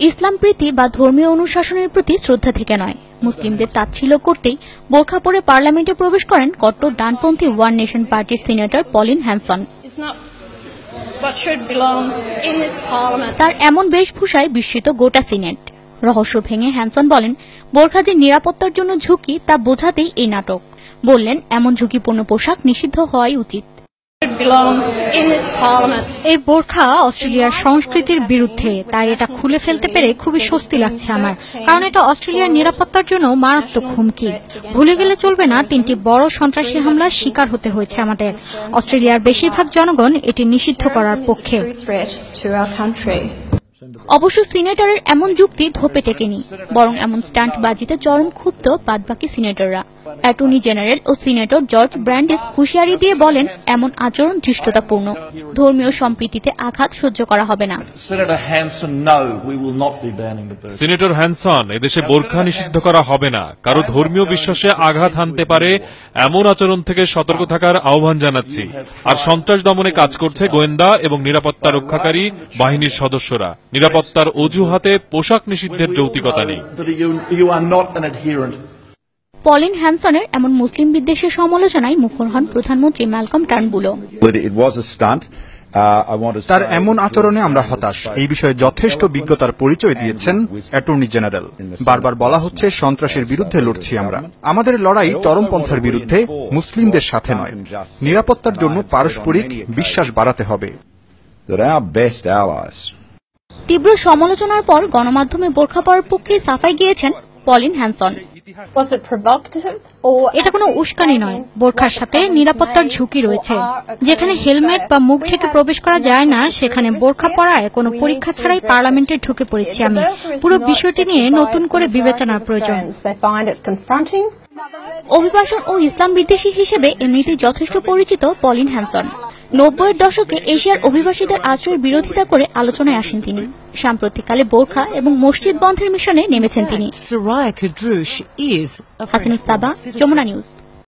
ইসলাম প্রীতি বা ধর্মীয় অনুশাসনের প্রতি শ্রদ্ধা থেকে নয়, মুসলিমদের তাচ্ছিল্য করতেই বোরখা পরে পার্লামেন্টে প্রবেশ করেন কট্টর ডানপন্থী ওয়ান নেশন পার্টির সিনেটর পলিন হ্যানসন। তার এমন বেশভূষায় বিস্মিত গোটা সিনেট। রহস্য ভেঙে হ্যানসন বলেন, বোরখা যে নিরাপত্তার জন্য ঝুঁকি তা বোঝাতেই এই নাটক। বললেন, এমন ঝুঁকিপূর্ণ পোশাক নিষিদ্ধ হওয়াই উচিত। এই বোরখা অস্ট্রেলিয়ার সংস্কৃতির বিরুদ্ধে, তাই এটা খুলে ফেলতে পেরে খুবই স্বস্তি লাগছে আমার, কারণ এটা অস্ট্রেলিয়ার নিরাপত্তার জন্য মারাত্মক হুমকি। ভুলে গেলে চলবে না, 3টি বড় সন্ত্রাসী হামলার শিকার হতে হয়েছে আমাদের। অস্ট্রেলিয়ার বেশিরভাগ জনগণ এটি নিষিদ্ধ করার পক্ষে। অবশ্য সিনেটরের এমন যুক্তি ধোপে টেকেনি, বরং এমন স্টান্টবাজিতে চরম ক্ষুব্ধ বাদবাকি সিনেটররা। অ্যাটর্নি জেনারেল ও সিনেটর জর্জ ব্র্যান্ডিস হুঁশিয়ারি দিয়ে বলেন, এমন আচরণ ধৃষ্টতাপূর্ণ, ধর্মীয় সম্প্রীতিতে আঘাত সহ্য করা হবে না। সিনেটর হ্যানসন, এদেশে বোরখা নিষিদ্ধ করা হবে না। কারো ধর্মীয় বিশ্বাসে আঘাত হানতে পারে এমন আচরণ থেকে সতর্ক থাকার আহ্বান জানাচ্ছি। আর সন্ত্রাস দমনে কাজ করছে গোয়েন্দা এবং নিরাপত্তা রক্ষাকারী বাহিনীর সদস্যরা। নিরাপত্তার অজুহাতে পোশাক নিষিদ্ধের যৌক্তিকতা নেই। পলিন হ্যানসনের এমন মুসলিম বিদ্বেষের সমালোচনায় মুখর হন প্রধানমন্ত্রী ম্যালকম টার্নবুলো। তার এমন আচরণে আমরা হতাশ। এই বিষয়ে যথেষ্ট বিজ্ঞতার পরিচয় দিয়েছেন অ্যাটর্নি জেনারেল। বারবার বলা হচ্ছে সন্ত্রাসের বিরুদ্ধে লড়ছি আমরা। আমাদের লড়াই চরমপন্থার বিরুদ্ধে, মুসলিমদের সাথে নয়। নিরাপত্তার জন্য পারস্পরিক বিশ্বাস বাড়াতে হবে। তীব্র সমালোচনার পর গণমাধ্যমে বোরখা পরার পক্ষে সাফাই গিয়েছেন পলিন হ্যানসন। এটা কোনো উস্কানি নয়, বোরখার সাথে নিরাপত্তার ঝুঁকি রয়েছে। যেখানে হেলমেট বা মুখ ঢেকে প্রবেশ করা যায় না, সেখানে বোরখা পরায় কোনো পরীক্ষা ছাড়াই পার্লামেন্টে ঢুকে পড়েছি আমি। পুরো বিষয়টি নিয়ে নতুন করে বিবেচনার প্রয়োজন। অভিবাসন ও ইসলাম বিদ্বেষী হিসেবে এমনিতেই যথেষ্ট পরিচিত পলিন হ্যানসন। 90-এর দশকে এশিয়ার অভিবাসীদের আশ্রয় বিরোধিতা করে আলোচনায় আসেন তিনি। সাম্প্রতিককালে বোরখা এবং মসজিদ বন্ধের মিশনে নেমেছেন তিনি। হাসিনুস সাবা, যমুনা নিউজ।